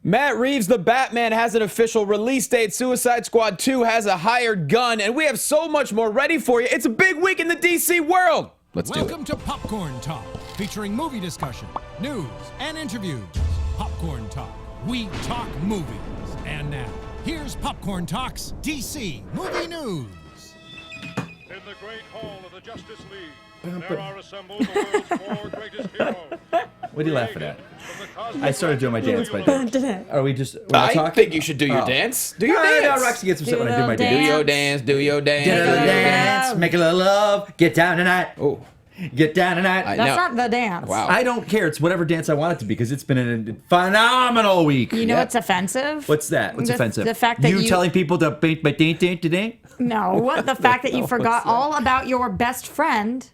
Matt Reeves' The Batman has an official release date. Suicide Squad 2 has a hired Gunn, and we have so much more ready for you. It's a big week in the DC world. Let's do it. Welcome to Popcorn Talk, featuring movie discussion, news, and interviews. Popcorn Talk. We talk movies. And now, here's Popcorn Talk's DC Movie News. In the great hall of the Justice League, there are assembled the world's four greatest heroes. What are you laughing at? I started doing my dance by then. Are we just I talking? think you should do your dance. Do your dance. No, Roxy gets upset when I do my Do dance. your dance, do your dance. Do do your your dance, make a little love, get down tonight. Oh, Get down tonight. I That's know. not the dance. Wow. I don't care. It's whatever dance I want it to be because it's been a phenomenal week. You know what's offensive? What's that? What's The- offensive? the fact that you- telling people to paint my dance today? No, what the fact that you forgot all about your best friend,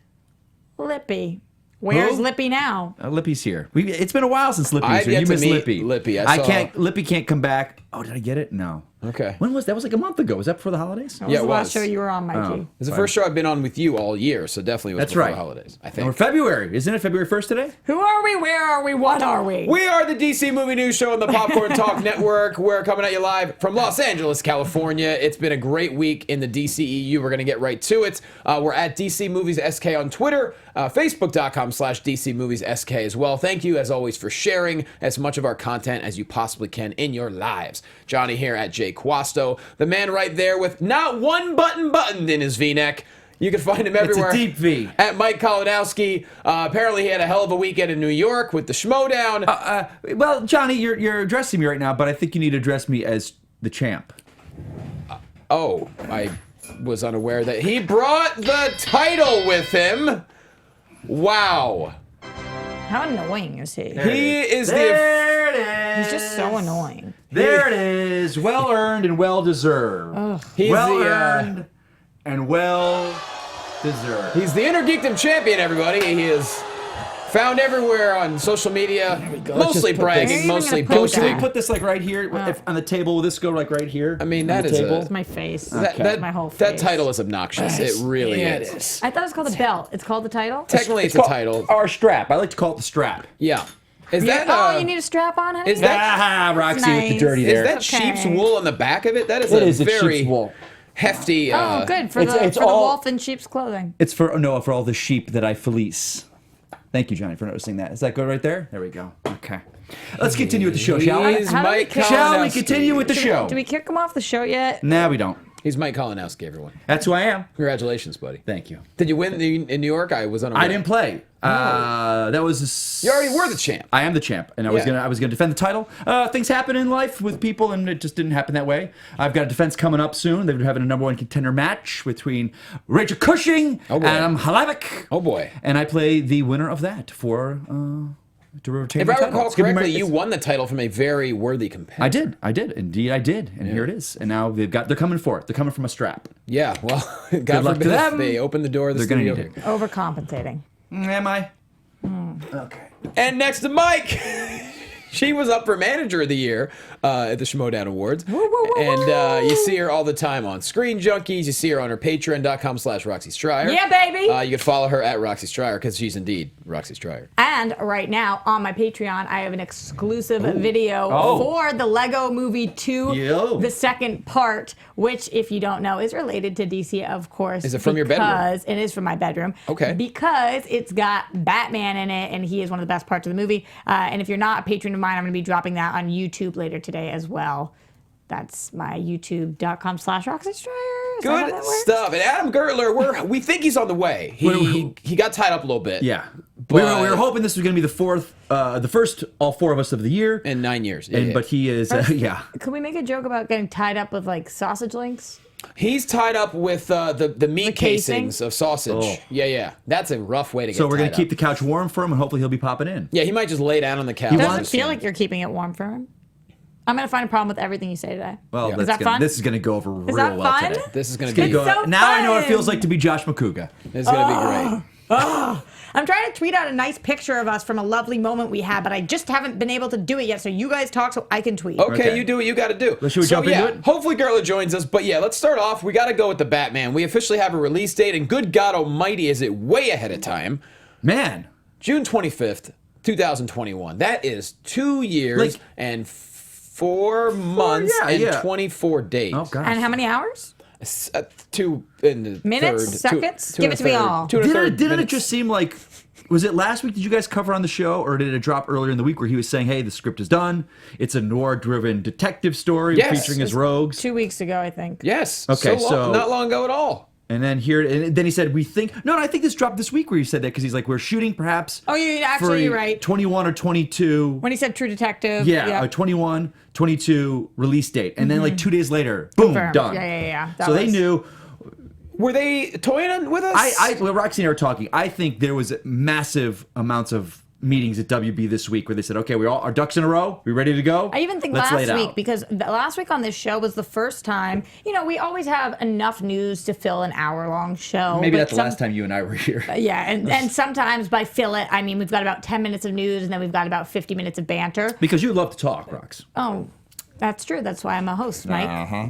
Lippy. Where's Who? Lippy now? Lippy's here. It's been a while since Lippy's I've here. yet You to miss meet Lippy. Lippy. I saw- Lippy can't come back. Oh, did I get it? No. Okay. When was that? Was like a month ago. Was that before the holidays? What was Yeah, the it last was. show you were on, Mikey? It's the first show I've been on with you all year, so definitely was That's before right. the holidays, I Or think. February. Isn't it February 1st today? Who are we? Where are we? What are we? We are the DC Movie News Show on the Popcorn Talk Network. We're coming at you live from Los Angeles, California. It's been a great week in the DCEU. We're going to get right to it. We're at DC Movies SK on Twitter, Facebook.com/DC Movies SK as well. Thank you, as always, for sharing as much of our content as you possibly can in your lives. Johnny here at LoQuasto, the man right there with not one button buttoned in his V-neck. You can find him everywhere. It's a deep V. At Mike Kalinowski. Apparently, he had a hell of a weekend in New York with the Schmodown. Well, Johnny, you're addressing me right now, but I think you need to address me as the champ. Oh, I was unaware that he brought the title with him. Wow. How annoying is he? He is There it is. He's just so annoying. There it is. Well earned and well deserved. He's Well the earned and well deserved. he's the Inner Geekdom champion, everybody. He is found everywhere on social media. Mostly just put bragging, this- mostly Can we boasting. Can we put this like right here on the table? Will this go like right here? I mean, on that the is table? It's my face. that my whole that face. title is obnoxious. It really is. I thought it was called a belt. It's called the title? Technically, it's a called title. Our strap. I like to call it the strap. Yeah. Is Yeah. that You need a strap on, honey? is that Ah, Roxy with the nice. dirty is there. that Okay. sheep's wool on the back of it? That is It a is a very sheep's wool. hefty. Oh, good. For it's the all- wolf in sheep's clothing. It's for all the sheep that I fleece. Thank you, Johnny, for noticing that. Is that good right there? There we go. Okay. Let's continue with the show, shall we? He's How do we Mike kick- Shall we Kalinowski. continue with the show? Do we kick him off the show yet? Nah, we don't. He's Mike Kalinowski, everyone. That's who I am. Congratulations, buddy. Thank you. Did you win in New York? I was unaware. I didn't play. That was. You already were the champ. I am the champ, and I was gonna defend the title. Things happen in life with people, and it just didn't happen that way. I've got a defense coming up soon. They're having a number one contender match between Rachel Cushing Oh, and boy. Adam Halabik. Oh boy. And I play the winner of that for to retain If my I title. recall It's gonna be correctly, my- you won the title from a very worthy competitor. I did, indeed, I did, and here it is. And now they're coming for it. They're coming from a strap. Yeah, well, God luck to forbid if them. they open the door of the They're gonna studio. need it. Overcompensating. Am I? Okay. And next to Mike, she was up for Manager of the Year at the Schmodown Awards. And you see her all the time on Screen Junkies. You see her on her patreon.com/Roxy Striar. Yeah, baby. You can follow her at Roxy Striar because she's indeed Roxy Striar. And right now on my Patreon, I have an exclusive video Oh. for the Lego Movie 2, Yo. the second part, which, if you don't know, is related to DC, of course. Is it from your bedroom? Because it is from my bedroom. Okay. Because it's got Batman in it, and he is one of the best parts of the movie. And if you're not a patron of mine, I'm going to be dropping that on YouTube later today as well. That's my youtube.com/Roxy Striar. Good stuff. And Adam Gertler, we think he's on the way. He got tied up a little bit. Yeah. But- We were hoping this was going to be the first all four of us of the year. In 9 years. Yeah, yeah. But he is, yeah. Could we make a joke about getting tied up with, like, sausage links? He's tied up with the meat casing? casings of sausage. Oh. Yeah. That's a rough way to get So we're going tied to keep up. the couch warm for him, and hopefully he'll be popping in. Yeah, he might just lay down on the couch. It doesn't and feel just- like you're keeping it warm for him. I'm going to find a problem with everything you say today. Well, Yeah. Is that fun? this is going to go over real that well fun? today. This is going to Gonna be go- so now I know what it fun. feels like to be Josh McCouga. It's going to be great. I'm trying to tweet out a nice picture of us from a lovely moment we had, but I just haven't been able to do it yet. So you guys talk so I can tweet. Okay, Okay. you do what you got to do. Well, should we jump into it? Hopefully Gertler joins us. But yeah, let's start off. We got to go with the Batman. We officially have a release date, and good God almighty, is it way ahead of time. Man. June 25th, 2021. That is 2 years Like- and 4 months and 24 days. Oh gosh. And how many hours? 2 in the Minutes? third. Seconds? Two Give and it a to me third. all. 2 and a third Didn't it minutes. just seem like, was it last week? Did you guys cover on the show, or did it drop earlier in the week where he was saying, hey, the script is done. It's a noir-driven detective story Yes. featuring his rogues. 2 weeks ago, I think. Yes. Okay, so not long ago at all. And then then he said, we think, no, I think this dropped this week where he said that because he's like, we're shooting perhaps. Oh, you're for actually a right. 21 or 22. When he said True Detective. Yeah, a 21, 22 release date. And then like 2 days later, boom, Confirmed. done. Yeah. That So they was- knew. Were they toying with us? Well, Roxy and I were talking. I think there was massive amounts of meetings at WB this week where they said, okay, our ducks in a row. We ready to go? I even think Let's lay last it week, out. because last week on this show was the first time, we always have enough news to fill an hour-long show. Maybe but that's the last time you and I were here. Yeah, and sometimes by fill it, I mean we've got about 10 minutes of news and then we've got about 50 minutes of banter. Because you love to talk, Rox. Oh, that's true. That's why I'm a host, Mike. Uh-huh.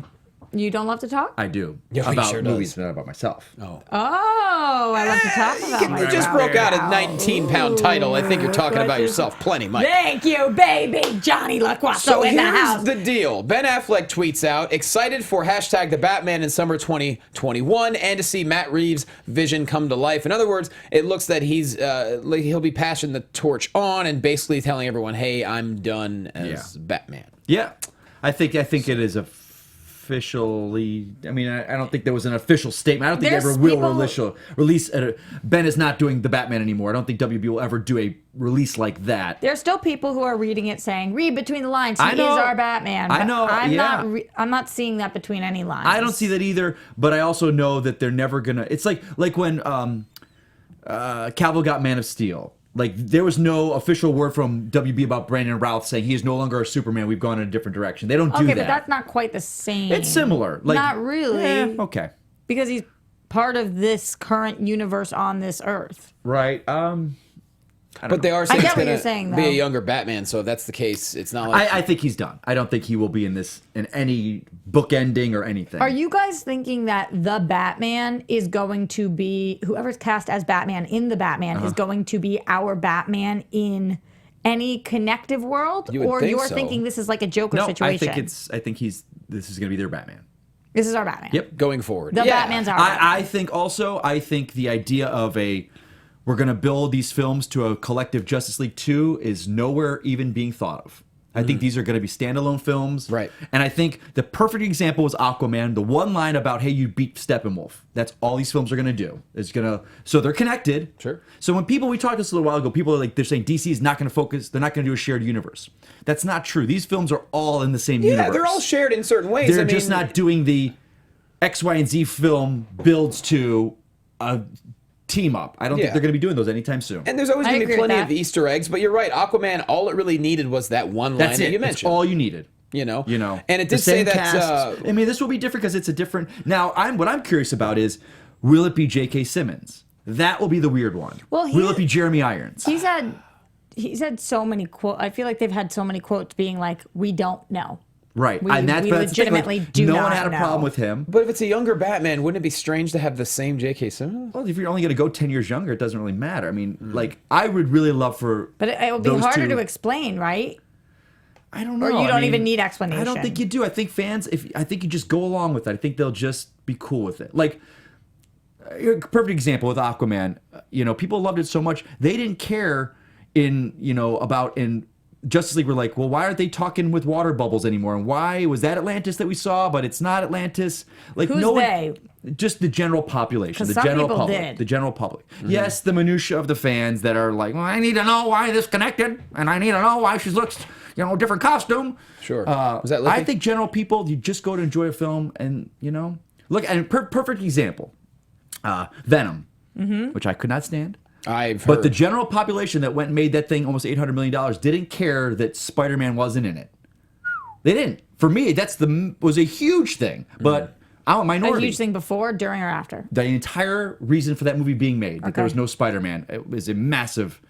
You don't love to talk? I do. Yeah, he about sure does. movies, not about myself. Oh, I love to talk about You just broke out a 19-pound title. I think you're talking about Questions? yourself plenty, Mike. Thank you, baby. Jonny LoQuasto So in the here's house. the deal. Ben Affleck tweets out, excited for hashtag the Batman in summer 2021 and to see Matt Reeves' vision come to life. In other words, it looks that he'll be passing the torch on and basically telling everyone, hey, I'm done as Batman. Yeah. I think it is officially. I mean, I don't think there was an official statement. I don't think There's they ever will people- release. Ben is not doing the Batman anymore. I don't think WB will ever do a release like that. There's still people who are reading it saying, read between the lines. He I know. is our Batman. I But know, yeah. I'm not seeing that between any lines. I don't see that either, but I also know that they're never gonna. It's like when Cavill got Man of Steel. Like there was no official word from WB about Brandon Routh saying he is no longer a Superman. We've gone in a different direction. They don't do Okay, that. but that's not quite the same. It's similar. Like, Not really. Okay. Because he's part of this current universe on this earth. Right. But they are saying get it's what going you're saying, to be a though. younger Batman, so if that's the case, it's not like... I think he's done. I don't think he will be in any book ending or anything. Are you guys thinking that the Batman is going to be, whoever's cast as Batman in the Batman is going to be our Batman in any connective world? You would or think you're so. thinking this is like a Joker No, situation? I think this is going to be their Batman. This is our Batman. Yep. going forward. The Batman's our Batman. I think the idea of we're going to build these films to a collective Justice League 2 is nowhere even being thought of. I think these are going to be standalone films. Right. And I think the perfect example was Aquaman. The one line about, hey, you beat Steppenwolf. That's all these films are going to do. So they're connected. Sure. So when we talked this a little while ago, people are like, they're saying DC is not going to focus, they're not going to do a shared universe. That's not true. These films are all in the same universe. Yeah, they're all shared in certain ways. They're I just mean, not doing the X, Y, and Z film builds to a team up. I don't Yeah. think they're going to be doing those anytime soon. And there's always I going to be agree with plenty of that. Easter eggs, but you're right. Aquaman, all it really needed was that one line That's that it. you That's mentioned. all you needed. You know? And it The did say same that... cast. I mean, this will be different because it's a different... Now, what I'm curious about is, will it be J.K. Simmons? That will be the weird one. Well, will it be Jeremy Irons? He's had so many quotes. I feel like they've had so many quotes being like, we don't know. Right. We and that's the thing, legitimately do no not one had a know. problem with him. But if it's a younger Batman, wouldn't it be strange to have the same J.K. Simmons? Well, if you're only going to go 10 years younger, it doesn't really matter. I mean, like, I would really love for But it would be those harder two- to explain, right? I don't know. Or you I don't mean, even need explanation. I don't think you do. I think fans, I think you just go along with it. I think they'll just be cool with it. Like, a perfect example with Aquaman. People loved it so much they didn't care in Justice League. Were like, well, why aren't they talking with water bubbles anymore? And why was that Atlantis that we saw, but it's not Atlantis? Like, Who's no one, they? just the general population, 'Cause the some general people public, did. the general public. Yes, the minutia of the fans that are like, well, I need to know why this connected, and I need to know why she looks, different costume. Sure. Was that I Lippy? think general people, you just go to enjoy a film, and look. And perfect example, Venom, which I could not stand. I've heard. But the general population that went and made that thing almost $800 million didn't care that Spider-Man wasn't in it. They didn't. For me, was a huge thing. But I'm a A minority. huge thing before, during, or after. The entire reason for that movie being made, that there was no Spider-Man, it was a massive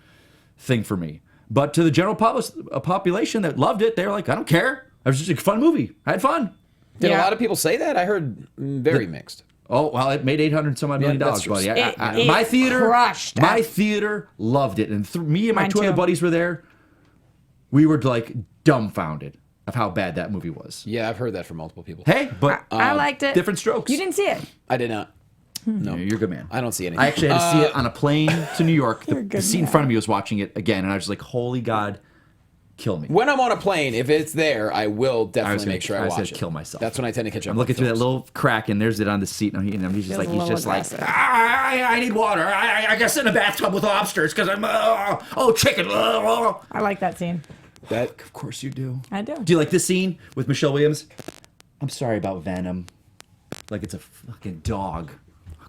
thing for me. But to the general population that loved it, they were like, I don't care. It was just a fun movie. I had fun. Did a Yeah. lot of people say that? I heard very mixed. Oh, well, it made $800 some odd million, that's true. buddy. It My theater, crushed. my theater loved it. And me and my Mine two other too. buddies were there. We were like dumbfounded. of how bad that movie was. Yeah, I've heard that from multiple people. Hey, but I liked it. different strokes. You didn't see it. I did not. No, You're a good man. I don't see anything. I actually had to see it on a plane to New York. You're a The good seat in man. front of me was watching it again, and I was like, "Holy God, kill me!" When I'm on a plane, if it's there, I will definitely gonna- make sure I I was watch gonna it. kill myself. That's when I tend to catch up. I'm looking with through that films. little crack, and there's it on the seat, and he's just Feels like, a little aggressive. I need water. I got to sit in a bathtub with lobsters because I'm chicken. I like that scene. That Of course you do. I do. Do you like this scene with Michelle Williams? I'm sorry about Venom. Like it's a fucking dog.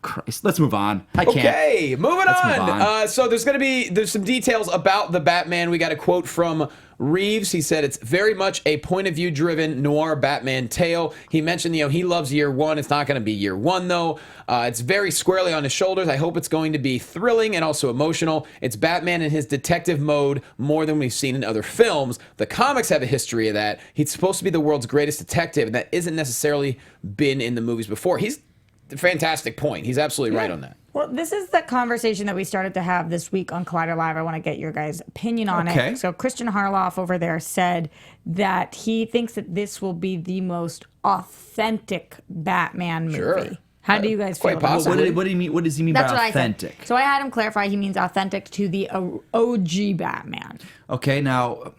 Christ. Let's move on. I can't. Okay, moving Let's move on. on. So there's some details about the Batman. We got a quote from Reeves. He said it's very much a point of view driven noir Batman tale. He mentioned, he loves year one. It's not going to be year one though. It's very squarely on his shoulders. I hope it's going to be thrilling and also emotional. It's Batman in his detective mode more than we've seen in other films. The comics have a history of that. He's supposed to be the world's greatest detective, and that isn't necessarily been in the movies before. He's a fantastic point. He's absolutely right on that. Well, this is the conversation that we started to have this week on Collider Live. I want to get your guys' opinion on Okay. it. So Christian Harloff over there said that he thinks that this will be the most authentic Batman movie. Sure. How do you guys Quite feel about possible. that? What do you mean? What does he mean That's by what authentic? I said. So I had him clarify he means authentic to the OG Batman. Okay, now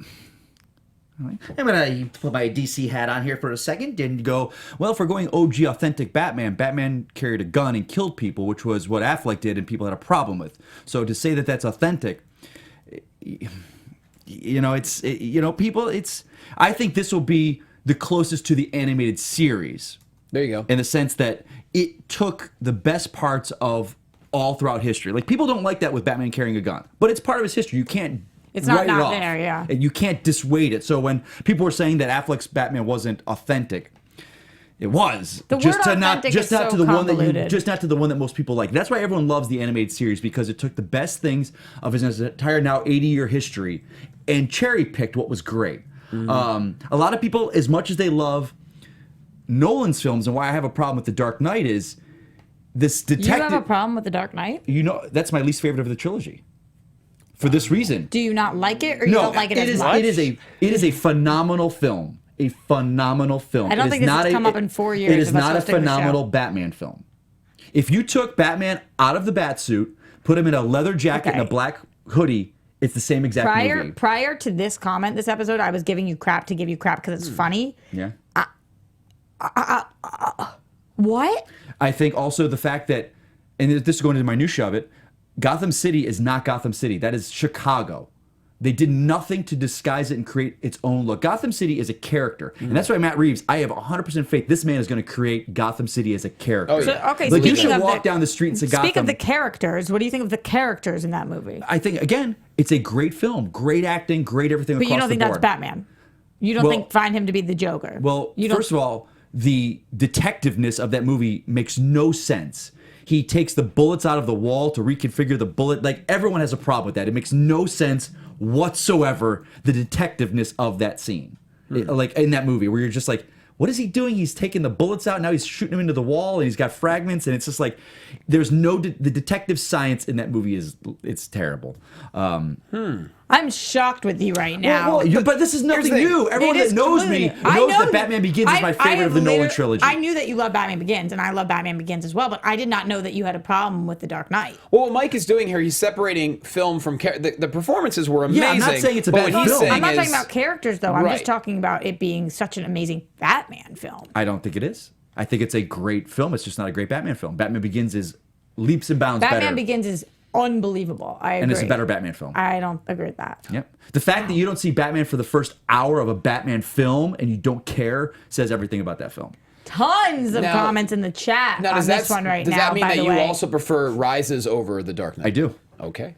I'm gonna put my DC hat on here for a second and go, well, if we're going OG authentic Batman carried a gun and killed people, which was what Affleck did and people had a problem with. So to say that that's authentic, I think this will be the closest to the animated series There you go. in the sense that it took the best parts of all throughout history. Like, people don't like that with Batman carrying a gun, but it's part of his history. You can't It's not write it not off. there, yeah. And you can't dissuade it. So when people were saying that Affleck's Batman wasn't authentic, it was. The just word to not authentic just is not so to the one that convoluted. just not to the one that most people like. That's why everyone loves the animated series, because it took the best things of his entire now 80-year history and cherry picked what was great. A lot of people, as much as they love Nolan's films, and why I have a problem with The Dark Knight is this You detective. have a problem with The Dark Knight? That's my least favorite of the trilogy. For this reason. Do you not like it, or you don't like it as much? It is a phenomenal film. A phenomenal film. I don't It is think this not has a- come up in 4 years It is of us not a hosting the show. phenomenal Batman film. If you took Batman out of the Batsuit, put him in a leather jacket and a Okay. black hoodie, it's the same exact movie. Prior to this comment, this episode, I was giving you crap to give you crap because it's funny. Yeah. What? I think also the fact that, and this is going into my new shove it, Gotham City is not Gotham City. That is Chicago. They did nothing to disguise it and create its own look. Gotham City is a character. And that's why Matt Reeves, I have 100% faith this man is going to create Gotham City as a character. Oh, yeah. So, okay, Like, you speaking should of walk down the street and say Speak Gotham. of the characters. What do you think of the characters in that movie? I think, again, it's a great film. Great acting, great everything But across you don't think the that's board. Batman. You don't Well- find him to be the Joker. Well, you don't, first of all, the detectiveness of that movie makes no sense. He takes the bullets out of the wall to reconfigure the bullet. Like, everyone has a problem with that. It makes no sense whatsoever, the detectiveness of that scene. Like, in that movie, where you're just like, what is he doing? He's taking the bullets out, now he's shooting them into the wall, and he's got fragments, and it's just like, there's no, the detective science in that movie it's terrible. I'm shocked with you right now. But this is nothing the thing. new. Everyone It that is knows me completely new. I knows know that Batman Begins is my favorite of the Nolan trilogy. I knew that you love Batman Begins, and I love Batman Begins as well, but I did not know that you had a problem with The Dark Knight. Well, what Mike is doing here, he's separating film from the performances were amazing. Yeah, I'm not saying it's a but bad what he's film. saying I'm not is- talking about characters, though. I'm Right. just talking about it being such an amazing Batman film. I don't think it is. I think it's a great film. It's just not a great Batman film. Batman Begins is leaps and bounds Batman better. Begins is unbelievable. I agree. and it's a better Batman film. I don't agree with that. Yep. The fact that you don't see Batman for the first hour of a Batman film and you don't care says everything about that film. Tons of Now- comments in the chat Now, on does this one right does now, that mean by that the you way. also prefer Rises over The Dark Knight? I do. Okay.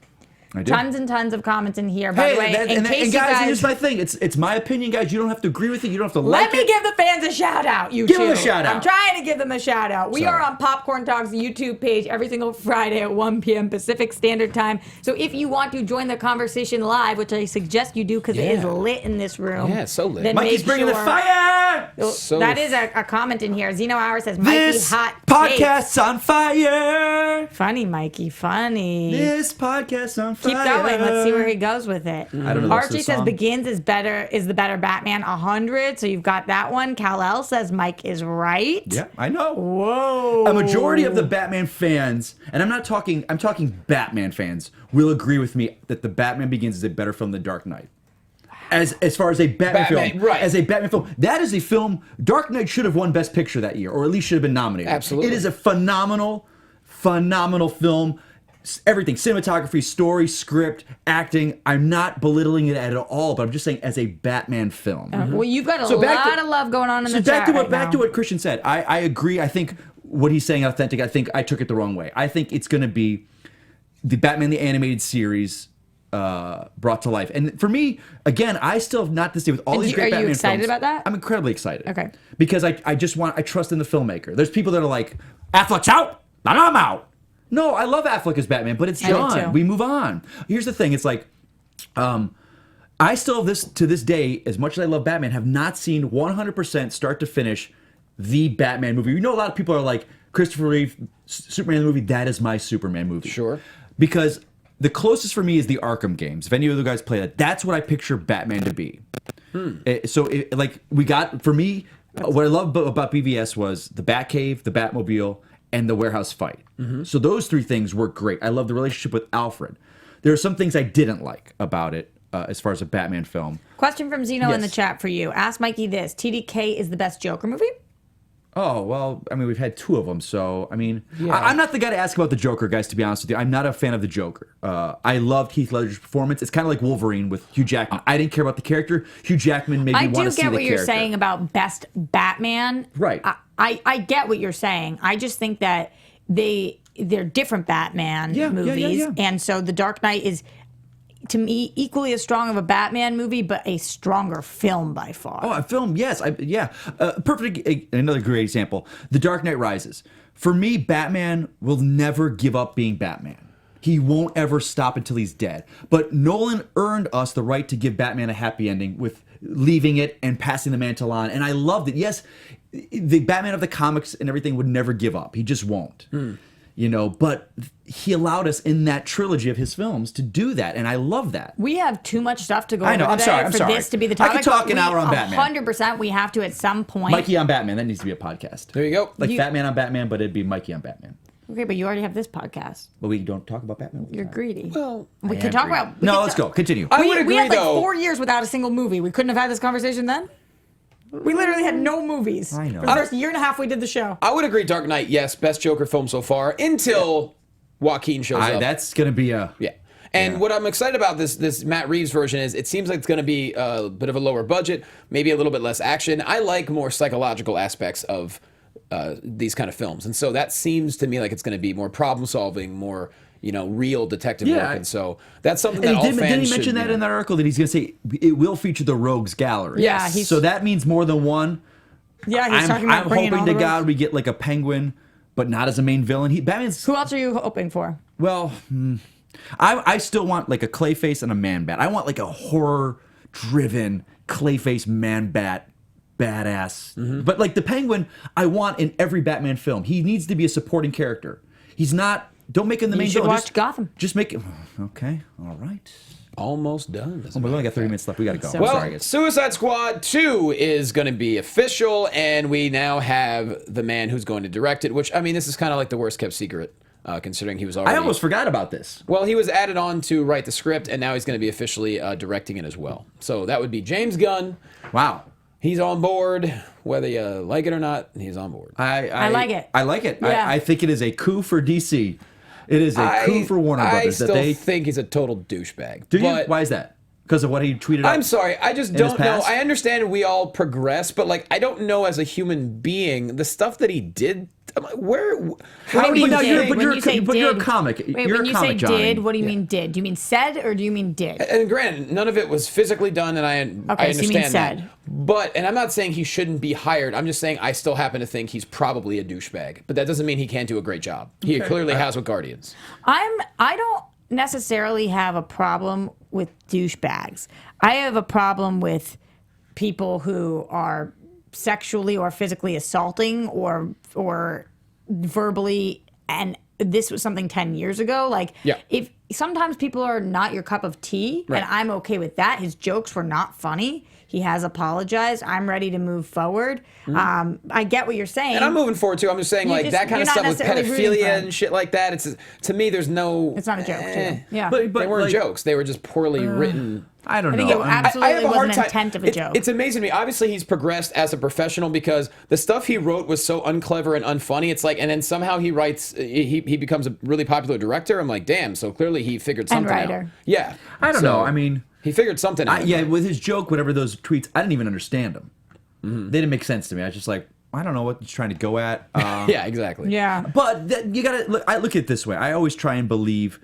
I do. Tons and tons of comments in here, by the way. and In case guys, you guys... here's my thing. It's my opinion, guys. You don't have to agree with it. You don't have to Let like me it. give the fans a shout out, you Give two. them a shout out. I'm trying to give them a shout out. We Sorry. are on Popcorn Talks YouTube page every single Friday at 1 p.m. Pacific Standard Time. So if you want to join the conversation live, which I suggest you do because it is Yeah. lit in this room. Yeah, it's so lit. Then Mikey's make bringing the sure- fire. fire. So that is a comment in here. Zeno Hour says, Mikey, This hot podcast's on fire. takes. Funny, Mikey, funny. This podcast's on fire. Keep going. Let's see where he goes with it. I don't know the rest of Archie the says song. Begins is the better Batman 100. So you've got that one. Kal-El says Mike is right. Yeah, I know. Whoa. A majority of the Batman fans, and I'm talking Batman fans, will agree with me that the Batman Begins is a better film than Dark Knight. As far as a Batman film, right. As a Batman film, that is a film. Dark Knight should have won Best Picture that year, or at least should have been nominated. Absolutely. It is a phenomenal film. Everything, cinematography, story, script, acting. I'm not belittling it at all, but I'm just saying as a Batman film. Well, you've got a So back lot to- of love going on in So the back chat to right now. what Christian said. I agree. I think what he's saying authentic. I think I took it the wrong way. I think it's going to be the Batman the Animated Series brought to life. And for me, again, I still have not this day with all And these are great you Batman excited films. about that? I'm incredibly excited. Okay. Because I trust in the filmmaker. There's people that are like, Affleck's out, and I'm out. No, I love Affleck as Batman, but it's I do done. too. We move on. Here's the thing. It's like, I still to this day, as much as I love Batman, have not seen 100% start to finish the Batman movie. You know, a lot of people are like, Christopher Reeve, Superman movie, that is my Superman movie. Sure. Because the closest for me is the Arkham games. If any of you guys play that, that's what I picture Batman to be. For me, what I love about BVS was the Batcave, the Batmobile, and the warehouse fight. So those three things work great. I love the relationship with Alfred. There are some things I didn't like about it as far as a Batman film. Question from Zeno in the Yes. chat for you. Ask Mikey this. TDK is the best Joker movie? Oh, well, I mean, we've had two of them, so, I mean, I'm not the guy to ask about the Joker, guys, to be honest with you. I'm not a fan of the Joker. I loved Heath Ledger's performance. It's kind of like Wolverine with Hugh Jackman. I didn't care about the character. Hugh Jackman made me I want to do see the get what character. you're saying about best Batman. Right. I get what you're saying. I just think that they're different Batman movies. Yeah. And so The Dark Knight is, to me, equally as strong of a Batman movie, but a stronger film by far. Oh, a film, yes. Another great example. The Dark Knight Rises. For me, Batman will never give up being Batman. He won't ever stop until he's dead. But Nolan earned us the right to give Batman a happy ending with leaving it and passing the mantle on. And I loved it. Yes, the Batman of the comics and everything would never give up. He just won't. You know, but he allowed us in that trilogy of his films to do that, and I love that. We have too much stuff to go I know, over I'm today sorry, for this to be the I topic. could talk but an hour on Batman. 100% we have to at some point. Mikey on Batman, that needs to be a podcast. There you go. Like Batman on Batman, but it'd be Mikey on Batman. Okay, but you already have this podcast. But we don't talk about Batman. You're greedy. Well, we I could am talk greedy. about. No, let's go. Continue. I would agree, we had like though. 4 years without a single movie. We couldn't have had this conversation then. We literally had no movies. I know. For the first year and a half we did the show. I would agree. Dark Knight, yes, best Joker film so far until Joaquin shows up. That's gonna be a Yeah. And what I'm excited about this Matt Reeves version is it seems like it's going to be a bit of a lower budget, maybe a little bit less action. I like more psychological aspects of these kind of films. And so that seems to me like it's going to be more problem solving, more, real detective work. And so that's something that And all fans didn't he should, mention that in that article that he's gonna say it will feature the Rogues Gallery? Yeah, he's- So that means more than one. Yeah, he's talking about I'm bringing hoping all to the God rogues. we get like a Penguin, but not as a main villain. Batman's Who else are you hoping for? well. I still want like a Clayface and a Man Bat. I want like a horror-driven Clayface Man Bat badass. But like the Penguin, I want in every Batman film. He needs to be a supporting character. He's not. Don't make him the You main should villain. watch Gotham. Just make him. Okay. All right. almost done. Oh, we only got 30 minutes left. We got to go. So- I'm Well, sorry, guys. Suicide Squad 2 is going to be official, and we now have the man who's going to direct it, which, I mean, this is kind of like the worst kept secret, considering he was already... I almost forgot about this. Well, he was added on to write the script, and now he's going to be officially directing it as well. So that would be James Gunn. Wow. He's on board, whether you like it or not, he's on board. I like it. I like it. Yeah. I think it is a coup for DC. It is a coup for Warner Brothers. I still think he's a total douchebag. Do you? But Why is that? Because of what he tweeted out? I'm sorry, I just in don't his know. past? I understand we all progress, but like I don't know as a human being the stuff that he did. I'm like, how do you But now think? when you say you're a did- comic. Wait, You're when a you comic, say Johnny. did, what do you mean did? Do you mean said or do you mean did? And granted, none of it was physically done, and I Okay, so you understand mean that. said. But and I'm not saying he shouldn't be hired. I'm just saying I still happen to think he's probably a douchebag. But that doesn't mean he can't do a great job. He clearly has with Guardians. I don't necessarily have a problem with douchebags. I have a problem with people who are sexually or physically assaulting or verbally, and this was something 10 years ago. Like, if sometimes people are not your cup of tea, and I'm okay with that. His jokes were not funny. He has apologized. I'm ready to move forward. I get what you're saying. And I'm moving forward too. I'm just saying, like, that kind of stuff with pedophilia and shit like that. It's, to me, there's no. It's not a joke, too. Yeah. But they weren't like, jokes. They were just poorly written. I don't I know. think it absolutely have a was hard an time. intent of a joke. It's amazing to me. Obviously, he's progressed as a professional because the stuff he wrote was so unclever and unfunny. It's like, and then somehow he writes, he becomes a really popular director. I'm like, damn. So clearly he figured something out. writer. Yeah. I don't know. I mean, he figured something out. yeah, with his joke, whatever those tweets, I didn't even understand them. They didn't make sense to me. I was just like, I don't know what he's trying to go at. Yeah, exactly. Yeah. But you gotta look. I look at it this way. I always try and believe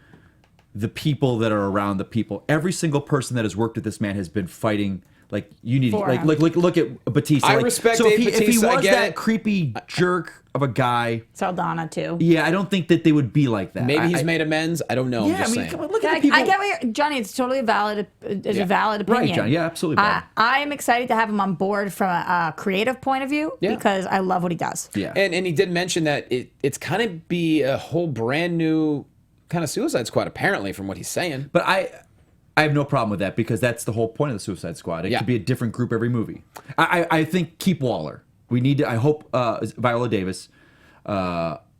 the people that are around the people. Every single person that has worked with this man has been fighting. Like, you need For like him. look at Batista. I Like, respect so Dave if he Bautista, I was get that it. creepy jerk of a guy, Saldana, too. yeah, I don't think that they would be like that. Maybe he's made amends. I don't know. I'm Yeah, I just mean, saying. come on, look Yeah, at the people. I get what you're, Johnny. It's totally a valid opinion. Right, Johnny. Yeah, absolutely. I am excited to have him on board from a creative point of view because I love what he does. Yeah. And he did mention that it's kind of be a whole brand new kind of Suicide Squad, apparently, from what he's saying. But I have no problem with that because that's the whole point of the Suicide Squad. It could be a different group every movie. I think keep Waller. We need to. I hope Viola Davis.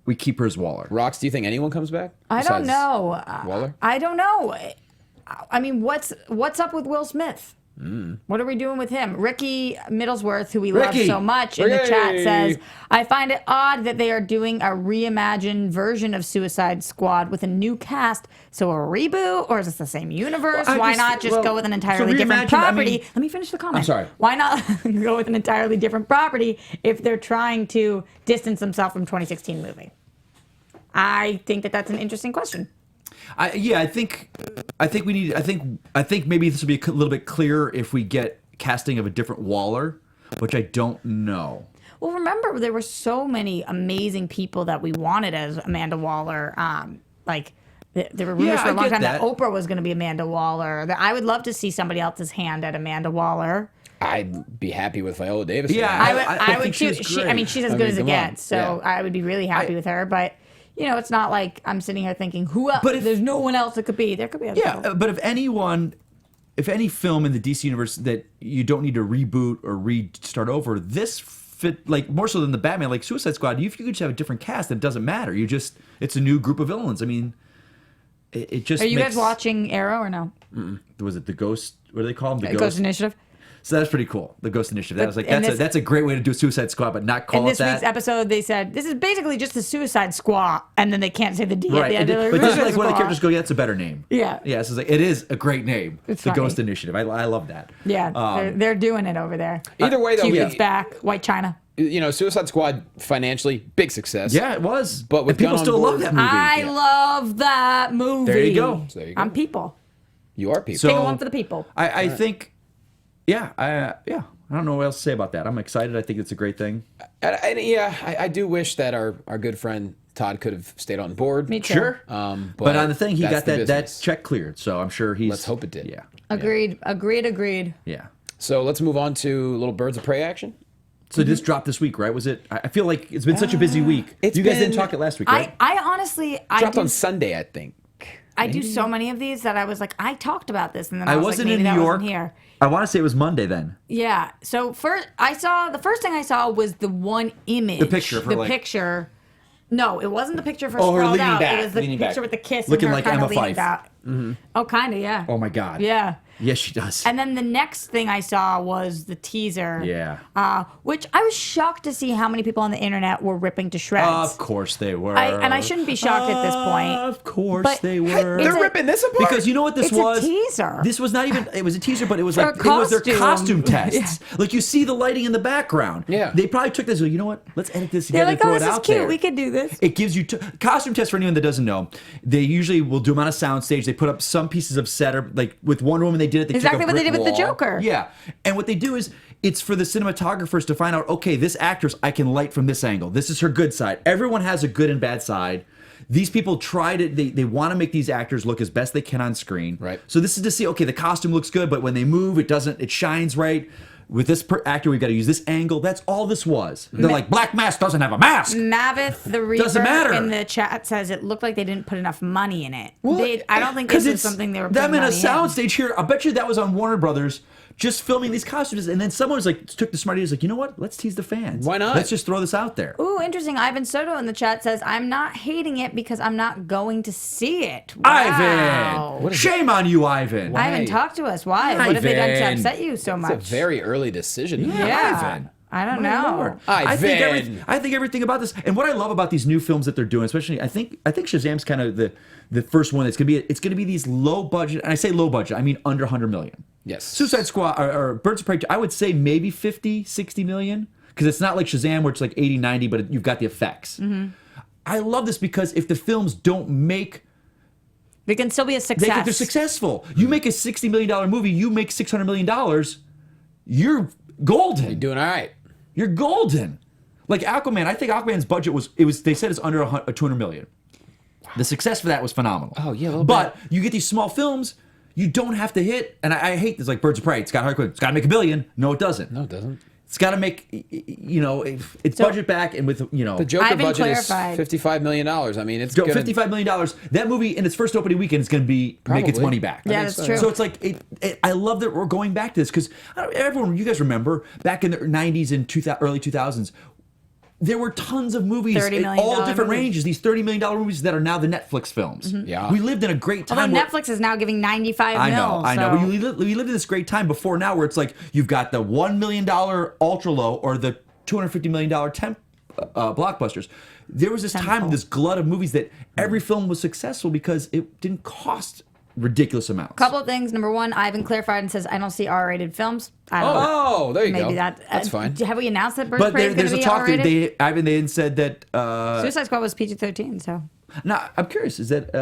We keep her as Waller. Rox, do you think anyone comes back? I don't besides know. Waller? I don't know. I mean, what's up with Will Smith? What are we doing with him? Ricky Middlesworth, who we love Ricky! so much, in the chat Ricky! says, I find it odd that they are doing a reimagined version of Suicide Squad with a new cast. So a reboot, or is this the same universe? Well, Why not just go with an entirely different reimagine, I property? mean- Let me finish the comment. I'm sorry. Why not go with an entirely different property if they're trying to distance themselves from 2016 movie? I think that that's an interesting question. I think we need. I think maybe this will be a little bit clearer if we get casting of a different Waller, which I don't know. Well, remember, there were so many amazing people that we wanted as Amanda Waller. There were rumors for a I long get time that that. Oprah was going to be Amanda Waller. I would love to see somebody else's hand at Amanda Waller. I'd be happy with Viola Davis. Yeah, I would think she too. was great. I mean, she's as I good mean, as it come on. gets. So I would be really happy with her. But it's not like I'm sitting here thinking, who else? But if- there's no one else that could be. There could be other people. But if any film in the DC universe that you don't need to reboot or restart over, this fit like more so than the Batman, like Suicide Squad. If you could just have a different cast, it doesn't matter. It's a new group of villains. I mean, it just. Are you makes, guys watching Arrow or no? Was it the Ghost? What do they call them? The Ghost Initiative. So that's pretty cool. The Ghost Initiative. That was like in that's a great way to do Suicide Squad, but not call In it this week's that. episode, they said this is basically just the Suicide Squad, and then they can't say the D at Right, the end. They're but just Suicide like one of the Squad. characters go, yeah, it's a better name. Yeah. Yeah, so it's like, it is a great name. It's the funny. Ghost Initiative. I love that. Yeah, they're doing it over there. Either way, though, Cupid's back, White China. Suicide Squad financially big success. Yeah, it was. But with And people Gunn on still board- love that movie. I love that movie. There you go. So there you go. I'm people. You are people. So- Take one for the people. I think, I don't know what else to say about that. I'm excited. I think it's a great thing. I do wish that our good friend Todd could have stayed on board. Me too. Sure. But on the thing, he that's got the that business. check cleared. So I'm sure he's. Let's hope it did. Yeah. Agreed. Yeah. So let's move on to little Birds of Prey action. So this dropped this week, right? Was it? I feel like it's been such a busy week. it's You guys didn't been- talk it last week, right? I honestly, Dropped on Sunday, I think. I do so many of these that I was like, I talked about this, and then I I was wasn't like, maybe in New that York. wasn't here. I want to say it was Monday then. Yeah. So first, the first thing I saw was the one image. The picture for, The like- picture. No, it wasn't the picture for Oh, her sprawled leaning out. back, It was the leaning picture back. with the kiss Looking and her like kind Emma of leaning Fife. back. Oh, kind of, yeah. Oh my God. Yeah. Yes, she does. And then the next thing I saw was the teaser. Yeah. Which I was shocked to see how many people on the internet were ripping to shreds. Of course they were. And I shouldn't be shocked at this point. Of course But they were. it's They're ripping this apart. Because you know what this It's was? a teaser. This was not even. It was a teaser, but it was For like a it was their costume. costume tests. Like you see the lighting in the background. Yeah. They probably took this. You know what? Let's edit this They're together. like, and throw oh, it this is out cute. there. We could do this. It gives you costume tests for anyone that doesn't know. They usually will do them on a soundstage. They put up some pieces of set, or like with Wonder Woman, they did it. They Exactly took a what they brick did with the wall. Joker. Yeah, and what they do is it's for the cinematographers to find out. Okay, this actress I can light from this angle. This is her good side. Everyone has a good and bad side. These people try to. They want to make these actors look as best they can on screen. Right. So this is to see. Okay, the costume looks good, but when they move, it doesn't. It shines right. with this actor, we've got to use this angle. That's all this was. They're like, Black Mask doesn't have a mask. Mavith the Reaper Doesn't matter. in the chat says it looked like they didn't put enough money in it. I don't think this is something they were putting them in a money soundstage here. I bet you that was on Warner Brothers just filming these costumes, and then someone was like, took the smart idea, was like, you know what? Let's tease the fans. Why not? Let's just throw this out there. Ooh, interesting. Ivan Soto in the chat says, I'm not hating it because I'm not going to see it. Wow. Ivan! Shame on you, Ivan. Ivan, talk to us. Why? What have they done to Ivan. upset you so much? It's a very early decision. Yeah. Ivan. I don't My know. Lord. Ivan. I think everything about this, and what I love about these new films that they're doing, especially, I think Shazam's kind of the first one that's it's gonna be these low budget, and I say low budget, I mean under 100 million. Yes. Suicide Squad or Birds of Prey, I would say maybe 50, 60 million, because it's not like Shazam where it's like 80, 90, but you've got the effects. Mm-hmm. I love this because if the films don't make, They can still be a success. they're successful. You make a $60 million movie, you make $600 million, you're golden. You're doing all right. You're golden. Like Aquaman, I think Aquaman's budget was they said it's under 200 million. The success for that was phenomenal. Oh, yeah, a little but you get these small films, you don't have to hit, and I hate this, like Birds of Prey. It's got to make $1 billion. No, it doesn't. No, it doesn't. It's got to make, it's budget back, and with, The Joker Ivan budget clarified. is $55 million. I mean, it's Go gonna, $55 million. That movie in its first opening weekend is going to make its Probably. money back. Yeah, that's true. So it's like I love that we're going back to this because everyone, you guys remember back in the 90s and early 2000s, there were tons of movies $30 in million all different movies. ranges. These $30 million movies that are now the Netflix films. Yeah. We lived in a great time. Although where- Netflix is now giving 95 I mil. know. So. We lived in this great time before now where it's like you've got the $1 million ultra low or the $250 million temp blockbusters. There was this time, this glut of movies that every film was successful because it didn't cost ridiculous amounts. Couple of things. Number one, Ivan clarified and says, I don't see R-rated films. I don't know. Oh, there you Maybe go. that's fine. Have we announced that Birds of But Prey is going there's to a be talk that R-rated? they said that. Suicide Squad was PG-13, so Now I'm curious. Is that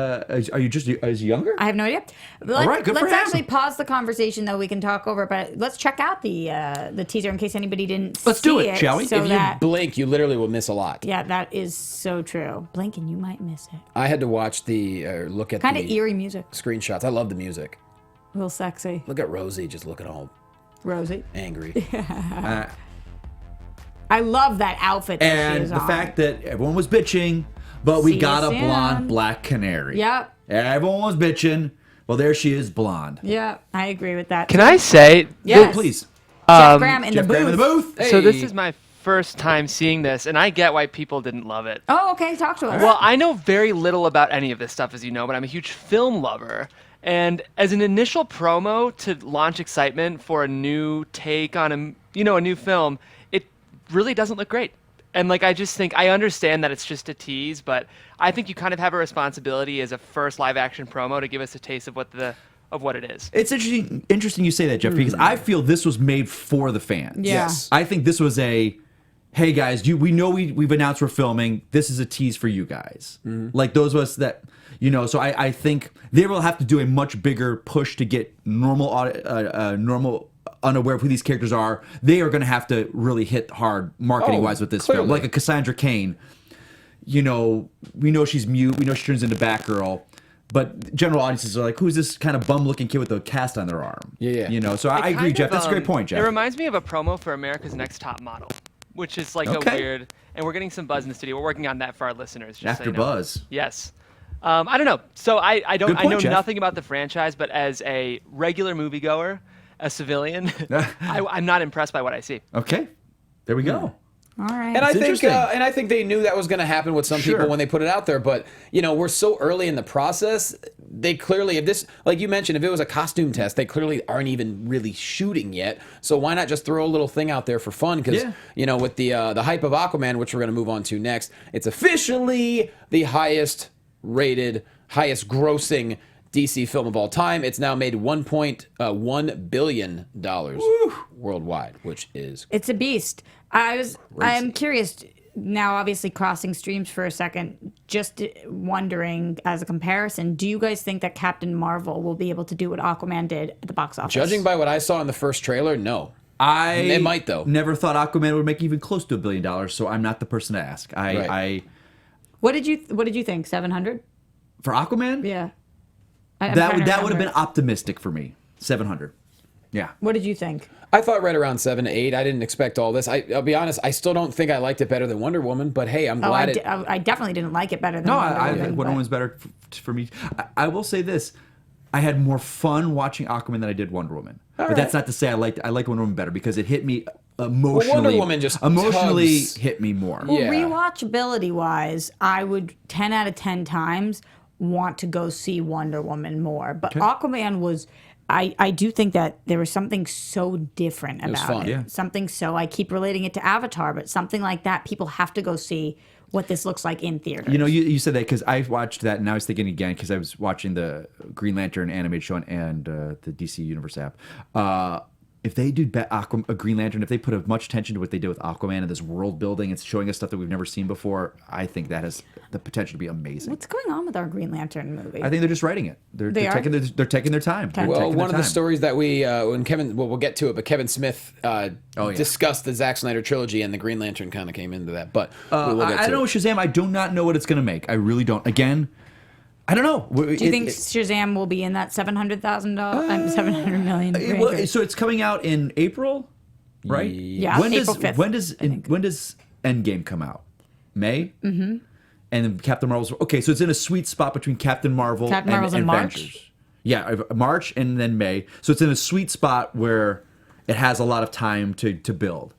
are you just is he younger? I have no idea. All right, good for let's him. actually pause the conversation, though. We can talk over, but let's check out the teaser in case anybody didn't Let's see do it, shall we? So If that, you blink, you literally will miss a lot. yeah, that is so true. Blink and you might miss it. I had to watch look at Kind of the eerie music. screenshots. I love the music. Real sexy. Look at Rosie just looking all Rosie. angry. I love that outfit that she And is the on. fact that everyone was bitching, but we See got you a soon. blonde black canary. Yep. Everyone was bitching. Well, there she is, blonde. Yeah, I agree with that. Can I say? Yes. Please. Jeff Graham in Jeff the Graham booth. in the booth. So this Hey. is my first time seeing this, and I get why people didn't love it. Oh, okay. Talk to us. Well, I know very little about any of this stuff, as you know, but I'm a huge film lover. And as an initial promo to launch excitement for a new take on a new film, it really doesn't look great. And I just think I understand that it's just a tease, but I think you kind of have a responsibility as a first live action promo to give us a taste of what it is. It's interesting you say that, Jeff, because I feel this was made for the fans. Yeah. Yes. I think this was hey guys, we know we've announced we're filming. This is a tease for you guys. Like those of us that, so I think they will have to do a much bigger push to get normal unaware of who these characters are. They are going to have to really hit hard marketing wise with this film. clearly. Like a Cassandra Cain, we know she's mute. We know she turns into Batgirl. But general audiences are like, who's this kind of bum-looking kid with a cast on their arm? Yeah. So I agree, Kind Jeff. of, That's a great point, Jeff. It reminds me of a promo for America's Next Top Model, which is like Okay. a weird, and we're getting some buzz in the studio. We're working on that for our listeners. Just so After you know. buzz. Yes. I don't know. So I Good point, know Jeff. nothing about the franchise, but as a regular moviegoer, a civilian, I'm not impressed by what I see. Okay, there we go. All right. And I think interesting. I think they knew that was going to happen with some Sure. people when they put it out there. But we're so early in the process. They clearly, if this, like you mentioned, if it was a costume test, they clearly aren't even really shooting yet. So why not just throw a little thing out there for fun? Because with the hype of Aquaman, which we're going to move on to next, it's officially the highest rated, highest grossing DC film of all time. It's now made $1.1 billion worldwide, which is It's a beast. I'm curious now, obviously crossing streams for a second, just wondering as a comparison, do you guys think that Captain Marvel will be able to do what Aquaman did at the box office? judging by what I saw in the first trailer. No. It might, though. Never thought Aquaman would make even close to $1 billion, so I'm not the person to ask. Right. What did you think? 700? For Aquaman, Yeah. that would have been optimistic for me. 700. Yeah. What did you think? I thought right around 7 to 8. I didn't expect all this. I'll be honest. I still don't think I liked it better than Wonder Woman. But hey, I'm glad I definitely didn't like it better than No, Wonder I Woman. think Wonder Woman's better for me. I will say this: I had more fun watching Aquaman than I did Wonder Woman. But that's not to say I liked Wonder Woman better because it hit me emotionally. Well, Wonder Woman just emotionally tugs. hit me more. Well, Yeah. rewatchability wise, I would 10 out of 10 times want to go see Wonder Woman more. But Aquaman was, I do think that there was something so different about was fun. it. Yeah. Something so, I keep relating it to Avatar, but something like that, people have to go see what this looks like in theaters. You know, you said that because I watched that, and I was thinking again because I was watching the Green Lantern animated show and the DC Universe app. If they do a Green Lantern, if they put as much attention to what they did with Aquaman and this world building, it's showing us stuff that we've never seen before. I think that has the potential to be amazing. What's going on with our Green Lantern movie? I think they're just writing it. They're They are? taking their time. They're Well, taking one of their the time. stories that we, we'll get to it, but Kevin Smith discussed the Zack Snyder trilogy, and the Green Lantern kind of came into that. But we'll get to I don't know it. Shazam. I do not know what it's going to make. I really don't. Again, I don't know. Do you think Shazam will be in that $700 million range? Well, so it's coming out in April, right? Yeah, When April does 5th, when does Endgame come out? May. Mm-hmm. And then Captain Marvel's okay. So it's in a sweet spot between Captain Marvel Captain and Marvel's in March? Avengers. Yeah, March and then May. So it's in a sweet spot where it has a lot of time to build.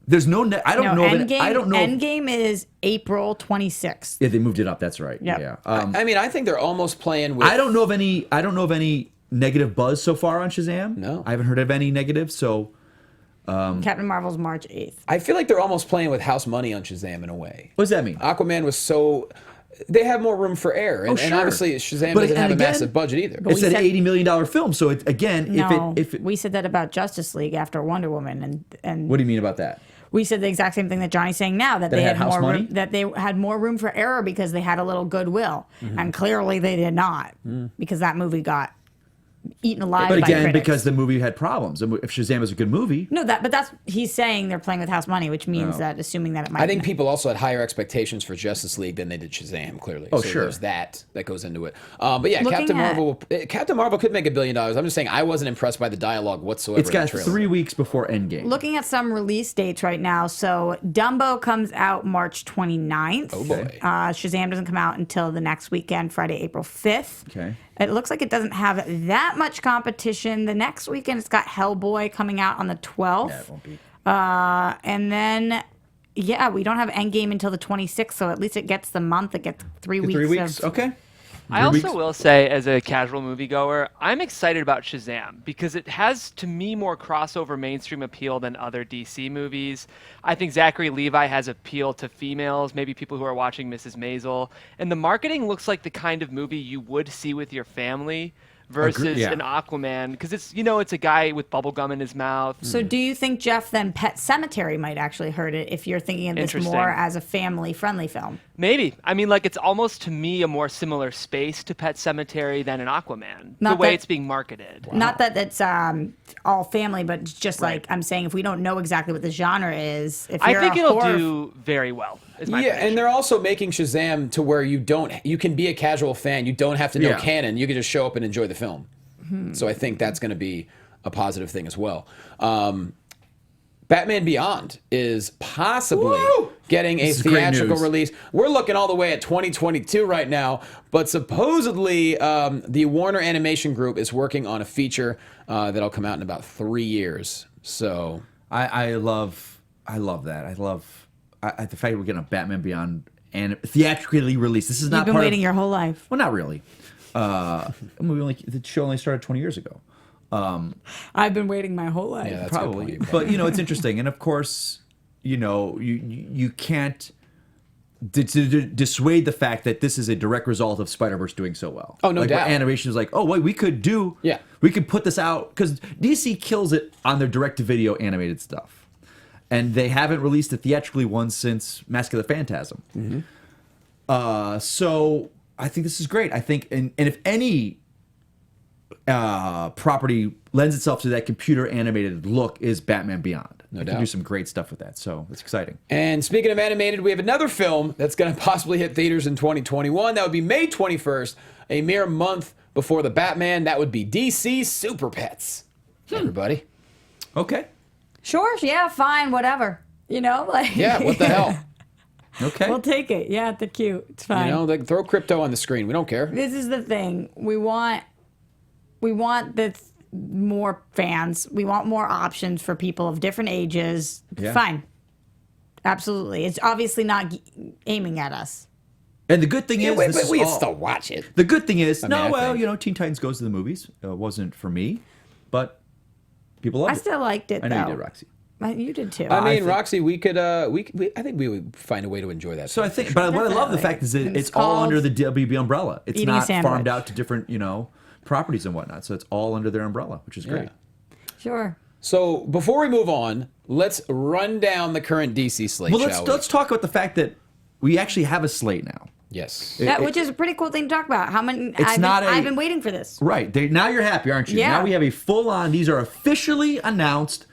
There's no. I don't know. Endgame, I don't know. Endgame is April 26th. Yeah, they moved it up. That's right. Yep. Yeah. I mean, I think they're almost playing with. I don't know of any negative buzz so far on Shazam. No. I haven't heard of any negative. So Captain Marvel's March 8th. I feel like they're almost playing with house money on Shazam in a way. what does that mean? Aquaman was so. They have more room for error, and, sure. and obviously Shazam But- doesn't have a and again, massive budget either. It's we an said- $80 million film. So it, again, No, if it, we said that about Justice League after Wonder Woman, and what do you mean about that? we said the exact same thing that Johnny's saying now, that That they it had had house more money? room, that they had more room for error because they had a little goodwill, and clearly they did not, because that movie got eaten alive. But by again, critics. because the movie had problems. And if Shazam is a good movie, No, but that's he's saying they're playing with house money, which means that assuming that it might. I think people also had higher expectations for Justice League than they did Shazam. Clearly, Oh, so sure. There's that goes into it. But yeah, Looking Captain Marvel could make $1 billion. I'm just saying I wasn't impressed by the dialogue whatsoever. it's in the got trailer. 3 weeks before Endgame. Looking at some release dates right now, so Dumbo comes out March 29th. Oh boy. Shazam doesn't come out until the next weekend, Friday, April 5th. Okay. It looks like it doesn't have that much competition. The next weekend, it's got Hellboy coming out on the 12th. Yeah, it won't be. And then, yeah, we don't have Endgame until the 26th, so at least it gets the month. It gets 3 weeks. 3 weeks. Of, Okay. I also will say, as a casual moviegoer, I'm excited about Shazam because it has, to me, more crossover mainstream appeal than other DC movies. I think Zachary Levi has appeal to females, maybe people who are watching Mrs. Maisel. And the marketing looks like the kind of movie you would see with your family versus yeah. an Aquaman, because it's a guy with bubble gum in his mouth. So do you think, Jeff, then Pet Sematary might actually hurt it if you're thinking of this Interesting. more as a family-friendly film? Maybe. I mean, like, it's almost, to me, a more similar space to Pet Sematary than an Aquaman, the Not way that- it's being marketed. Not that it's all family, but it's just Right. like I'm saying, if we don't know exactly what the genre is, if I you're think a it'll horror do very well, is my Yeah, prediction. and they're also making Shazam to where you can be a casual fan. You don't have to know Yeah. canon. You can just show up and enjoy the film. So I think that's going to be a positive thing as well. Batman Beyond is possibly getting a This is great theatrical news. release. We're looking all the way at 2022 right now, but supposedly the Warner Animation Group is working on a feature that'll come out in about 3 years. So I love that. I love the fact we're getting a Batman Beyond and theatrically released. This is not You've been part waiting of, your whole life. Well, not really. The show only started 20 years ago. I've been waiting my whole life. yeah, that's a good Probably, point. but it's interesting, and of course, you can't dissuade the fact that this is a direct result of Spider-Verse doing so well. Oh, no like, where doubt. Animation is like, oh wait, we could put this out because DC kills it on their direct-to-video animated stuff, and they haven't released a theatrically one since Mask of the Phantasm. So I think this is great. I think, and if any property lends itself to that computer animated look, is Batman Beyond. No doubt. Can do some great stuff with that. So it's exciting. And speaking of animated, we have another film that's going to possibly hit theaters in 2021. That would be May 21st, a mere month before the Batman, that would be DC Super Pets. Everybody. Okay. Sure, yeah, fine, whatever. You know, like Yeah, what the hell? Okay. we'll take it. Yeah, they're cute. It's fine. You know, like, throw crypto on the screen. We don't care. This is the thing. We want more fans. We want more options for people of different ages. Yeah. Fine. Absolutely. It's obviously not aiming at us. And the good thing is, Wait, this but is we can all- still watch it. The good thing is, mean, I think. you know, Teen Titans Goes to the movies. Wasn't for me, but people loved I it. still liked it, I know though. you did, Roxy. You did too. I mean, think- Roxy, we could, I think we would find a way to enjoy that. So I think, but what I love the fact is that it's all called under the WB umbrella. It's eating a not farmed sandwich. out to different, you know, properties and whatnot. So it's all under their umbrella, which is great. Yeah. Sure. So before we move on, let's run down the current DC slate, Well, shall we? let's talk about the fact that we actually have a slate now. Yes. Which is a pretty cool thing to talk about. How many? not I've been waiting for this. Right. Now you're happy, aren't you? Yeah. Now we have a full-on. These are officially announced,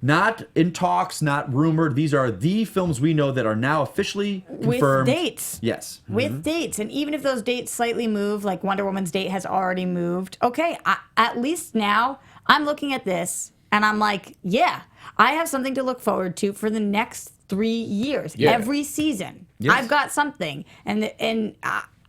not in talks, not rumored. These are the films we know that are now officially confirmed. With dates. Yes. With dates. And even if those dates slightly move, like Wonder Woman's date has already moved, okay, at least now I'm looking at this and I'm like, yeah, I have something to look forward to for the next 3 years. Yeah. Every season. Yes. I've got something. And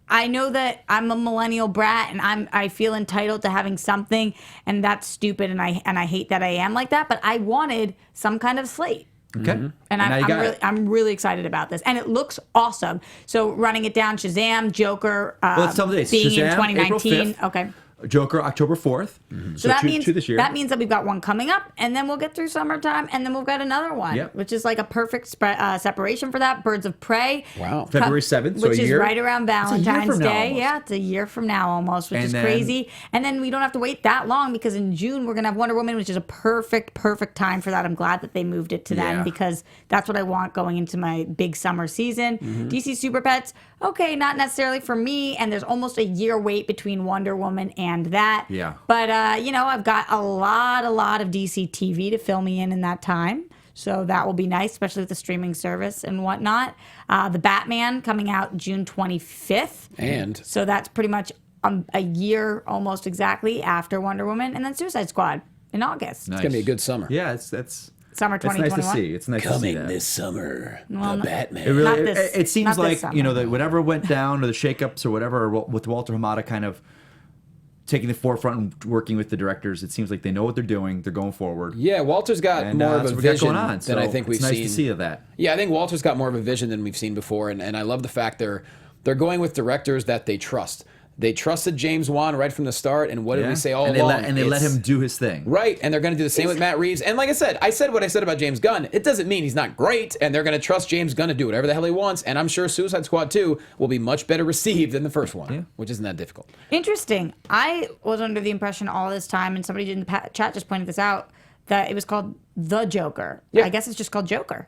I know that I'm a millennial brat and I feel entitled to having something, and that's stupid, and I hate that I am like that, but I wanted some kind of slate. Okay. And now you got it. I'm really excited about this, and it looks awesome. So running it down, Shazam, Joker, let's tell the dates. being in Shazam, April 2019. 5th. Okay, Joker, October 4th. so that two, means two this year. that means that we've got one coming up, and then we'll get through summertime, and then we'll get another one, Yep. which is like a perfect separation for that. Birds of Prey. Wow. February 7th, so which a is year. right around It's a year Valentine's from now Day. almost. Yeah, it's a year from now almost, which And is then- crazy. And then we don't have to wait that long because in June we're gonna have Wonder Woman, which is a perfect time for that. I'm glad that they moved it to then Yeah. because that's what I want going into my big summer season. Mm-hmm. DC Super Pets, okay, not necessarily for me, and there's almost a year wait between Wonder Woman and that. Yeah. But you know, I've got a lot of DC TV to fill me in that time. So that will be nice, especially with the streaming service and whatnot. The Batman coming out June 25th. And So that's pretty much a year almost exactly after Wonder Woman. And then Suicide Squad in August. Nice. it's gonna be a good summer. Yeah, that's Summer that's nice 2021. to see. It's nice to see that. summer, Well, the Batman. It really, Not this- it seems not this like summer. you know that whatever went down or the shakeups or whatever with Walter Hamada kind of taking the forefront and working with the directors. It seems like they know what they're doing. They're going forward. Yeah, Walter's got And more that's of a what we got vision going on. than So I think we've it's nice seen. to see that. Yeah, I think Walter's got more of a vision than we've seen before, and I love the fact they're going with directors that they trust. They trusted James Wan right from the start, and what did we say all and along? they let It's- him do his thing. Right, and they're going to do the same with Matt Reeves. And like I said what I said about James Gunn. It doesn't mean he's not great, and they're going to trust James Gunn to do whatever the hell he wants. And I'm sure Suicide Squad 2 will be much better received than the first one, which isn't that difficult. Interesting. I was under the impression all this time, and somebody in the chat just pointed this out, that it was called The Joker. Yeah. I guess it's just called Joker.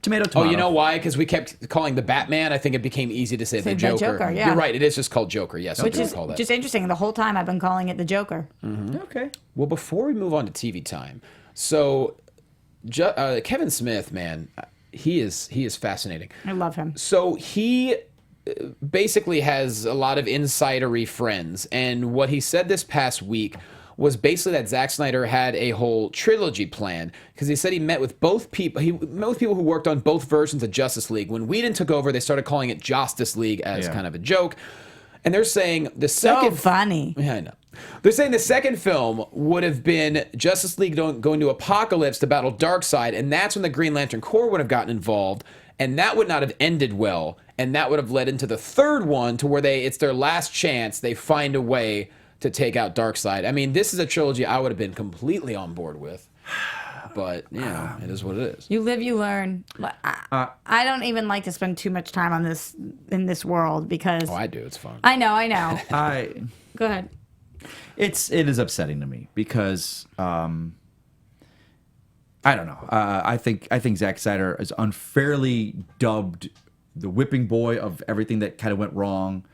Tomato. Oh, you know why? Because we kept calling the Batman. I think it became easy to say the The Joker. Joker, yeah. You're right. It is just called Joker. Yes, Which I is do call that. just interesting. The whole time I've been calling it The Joker. Okay. Well, before we move on to TV time, so Kevin Smith, man, he is fascinating. I love him. So he basically has a lot of insidery friends, and what he said this past week was basically that Zack Snyder had a whole trilogy plan, because he said he met with both people. He met with people who worked on both versions of Justice League. When Whedon took over, they started calling it Justice League as kind of a joke, and they're saying the second. So funny. Yeah, I know. They're saying the second film would have been Justice League going to Apocalypse to battle Darkseid, and that's when the Green Lantern Corps would have gotten involved, and that would not have ended well, and that would have led into the third one to where it's their last chance. They find a way to take out Darkseid. I mean, this is a trilogy I would have been completely on board with, but you know, it is what it is. You live, you learn. I don't even like to spend too much time on this in this world because Oh, I do. It's fun. I know. Go ahead. It is upsetting to me because I don't know. I think Zack Snyder is unfairly dubbed the whipping boy of everything that kind of went wrong.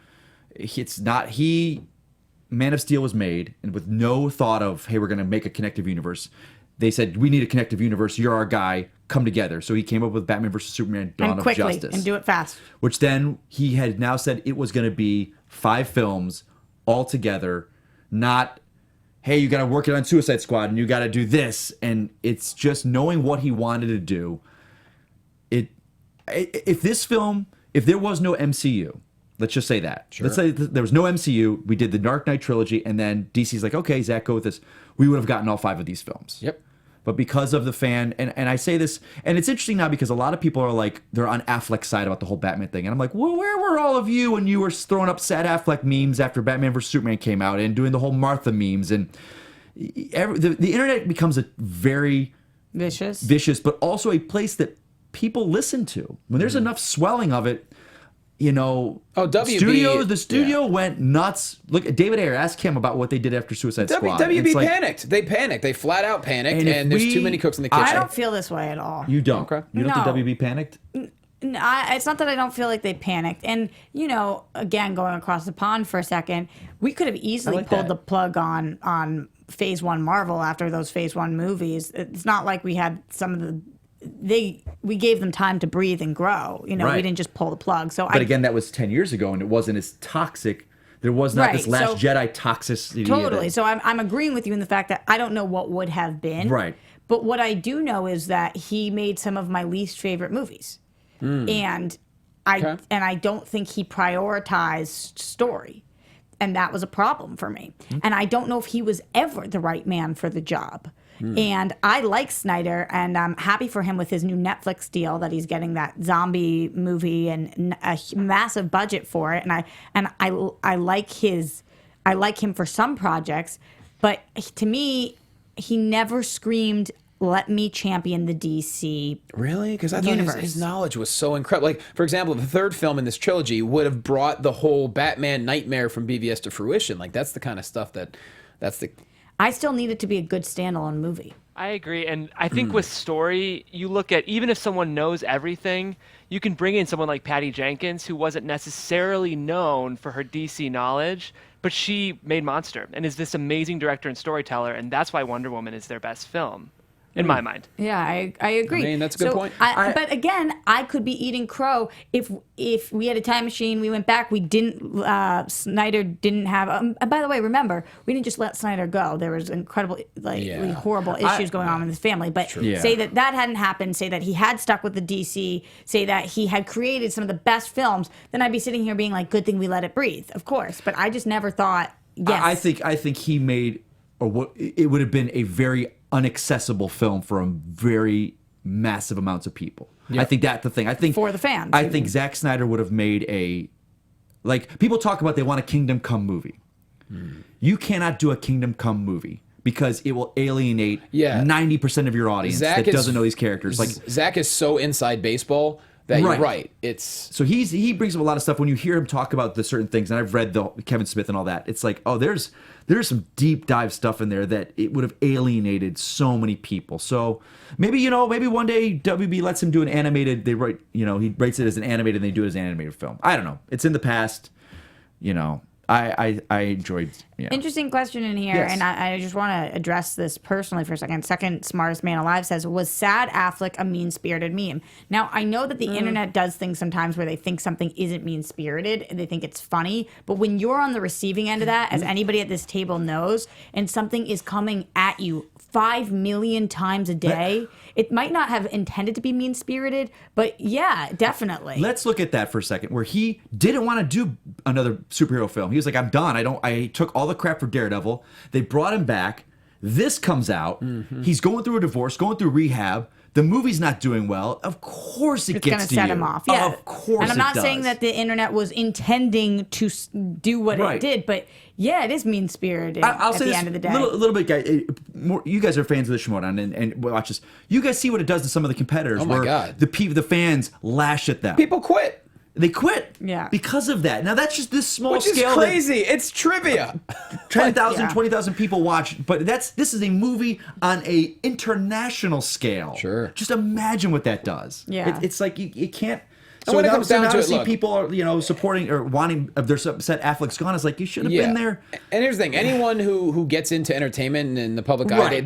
It's not Man of Steel was made and with no thought of, hey, we're going to make a connective universe. they said, we need a connective universe. You're our guy. Come together. So he came up with Batman vs. Superman, Dawn And of quickly, Justice. and do it fast. Which then he had now said it was going to be 5 films all together, not, hey, you got to work it on Suicide Squad and you got to do this. And it's just knowing what he wanted to do. If there was no MCU, let's just say that. Let's say there was no MCU, we did the Dark Knight trilogy, and then DC's like, okay, Zach, go with this. We would have gotten all 5 of these films. Yep. But because of the fan, and I say this, and it's interesting now because a lot of people are like, they're on Affleck's side about the whole Batman thing. And I'm like, well, where were all of you when you were throwing up sad Affleck memes after Batman vs. Superman came out and doing the whole Martha memes? And the internet becomes a very vicious, but also a place that people listen to. When there's enough swelling of it, you know, WB, the studio went nuts. Look, David Ayer, ask him about what they did after Suicide Squad. WB panicked. They panicked. They flat out panicked, and there's too many cooks in the kitchen. I don't feel this way at all. You don't? Okay. You don't think No. WB panicked? No, it's not that I don't feel like they panicked. And, you know, again, going across the pond for a second, we could have easily pulled the plug on Phase 1 Marvel after those Phase 1 movies. It's not like we had some of the... We gave them time to breathe and grow. You know, Right. we didn't just pull the plug. So But again, that was 10 years ago, and it wasn't as toxic. There was not this Right, Last Jedi toxicity. Totally. So I'm agreeing with you in the fact that I don't know what would have been. Right. But what I do know is that he made some of my least favorite movies. And I don't think he prioritized story. And that was a problem for me. And I don't know if he was ever the right man for the job. And I like Snyder, and I'm happy for him with his new Netflix deal that he's getting that zombie movie and a massive budget for it. And I like him for some projects, but to me, he never screamed, "Let me champion the DC." Really? Because I thought his knowledge was so incredible. Like, for example, the 3rd film in this trilogy would have brought the whole Batman nightmare from BVS to fruition. Like, that's the kind of stuff I still need it to be a good standalone movie. I agree. And I think with story, you look at, even if someone knows everything, you can bring in someone like Patty Jenkins, who wasn't necessarily known for her DC knowledge, but she made Monster and is this amazing director and storyteller. And that's why Wonder Woman is their best film, in my mind. Yeah, I agree. I mean, that's a good point. But again, I could be eating crow if we had a time machine, we went back, we didn't, Snyder didn't have, by the way, remember, we didn't just let Snyder go. There was incredible, horrible issues going on in his family. But say that hadn't happened, say that he had stuck with the DC, say that he had created some of the best films, then I'd be sitting here being like, good thing we let it breathe, of course. But I just never thought, yes. I think he made, or what it would have been a very unaccessible film for a very massive amounts of people. I think that's the thing. I think for the fans. I think Zack Snyder would have made like people talk about they want a Kingdom Come movie. You cannot do a Kingdom Come movie because it will alienate 90% of your audience that doesn't know these characters. Like Zach is so inside baseball that you're right. It's so he brings up a lot of stuff when you hear him talk about the certain things, and I've read the Kevin Smith and all that. It's like, oh, there's some deep dive stuff in there that it would have alienated so many people. So maybe one day WB lets him do an animated. He writes it as an animated, and they do it as an animated film. I don't know. It's in the past. I enjoyed. Interesting question in here, Yes. and I just want to address this personally for a second. Second smartest man alive says, was sad Affleck a mean-spirited meme? Now, I know that the internet does things sometimes where they think something isn't mean-spirited, and they think it's funny, but when you're on the receiving end of that, as anybody at this table knows, and something is coming at you 5 million times a day, it might not have intended to be mean-spirited, but yeah, definitely. Let's look at that for a second, where he didn't want to do another superhero film. He was like, I'm done. I took all the crap for Daredevil. They brought him back. This comes out. He's going through a divorce, going through rehab. The movie's not doing well. Of course it It's gets going to to set you. him off. Yeah. Of course And I'm not it saying does. that the internet was intending to do what it did, but yeah, it is mean-spirited I'll at say the this end of the day. little bit, guys. You guys are fans of the Shimodan and watch this. You guys see what it does to some of the competitors. Oh my where God. The fans lash at them. people quit. They quit. Yeah. Because of that. Now that's just this small Which is scale. crazy. It's trivia. 10,000, Yeah. 20,000 people watch, but this is a movie on a international scale. Sure. Just imagine what that does. Yeah. It's like you can't. So when it now, comes so down now to to it, see look, people, supporting or wanting, if they're upset Affleck's gone, it's like, you should have been there. And here's the thing: anyone who gets into entertainment and the public eye, Right,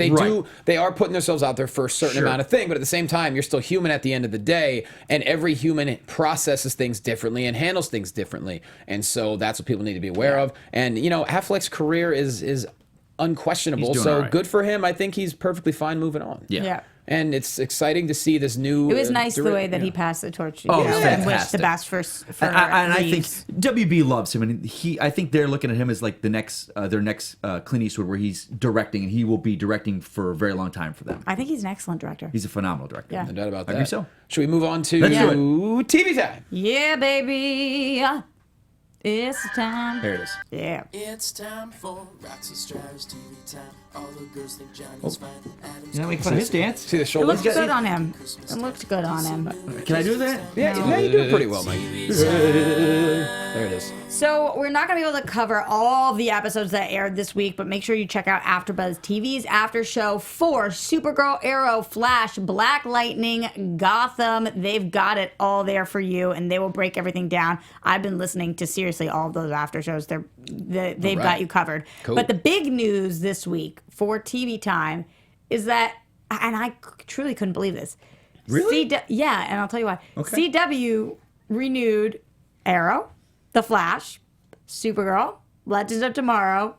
they are putting themselves out there for a certain Sure. amount of thing. But at the same time, you're still human at the end of the day, and every human processes things differently and handles things differently. And so that's what people need to be aware of. And Affleck's career is unquestionable. He's doing So all right. good for him. I think he's perfectly fine moving on. Yeah. And it's exciting to see this new. It was nice the way that he passed the torch. Oh, it's and wished fantastic. the best for And I think Reeves. WB loves him, and I think they're looking at him as like their next Clint Eastwood, where he's directing, and he will be directing for a very long time for them. I think he's an excellent director. He's a phenomenal director. Yeah. No doubt about that. I agree so. Should we move on to Let's TV time? Yeah, baby. It's time. There it is. Yeah. It's time for Roxy Striar's TV time. All the girls think Johnny's fine. Adam's You know, make fun of his dance. See the It shoulders? looks good on him. It looks good on him. Can I do that? Yeah, you do pretty well, Mike. There it is. So we're not going to be able to cover all of the episodes that aired this week, but make sure you check out AfterBuzz TV's after show for Supergirl, Arrow, Flash, Black Lightning, Gotham. They've got it all there for you, and they will break everything down. I've been listening to seriously all of those after shows. They've got you covered. Cool. But the big news this week for TV time is that, and I truly couldn't believe this. Really? Yeah, and I'll tell you why. Okay. CW renewed Arrow, The Flash, Supergirl, Legends of Tomorrow,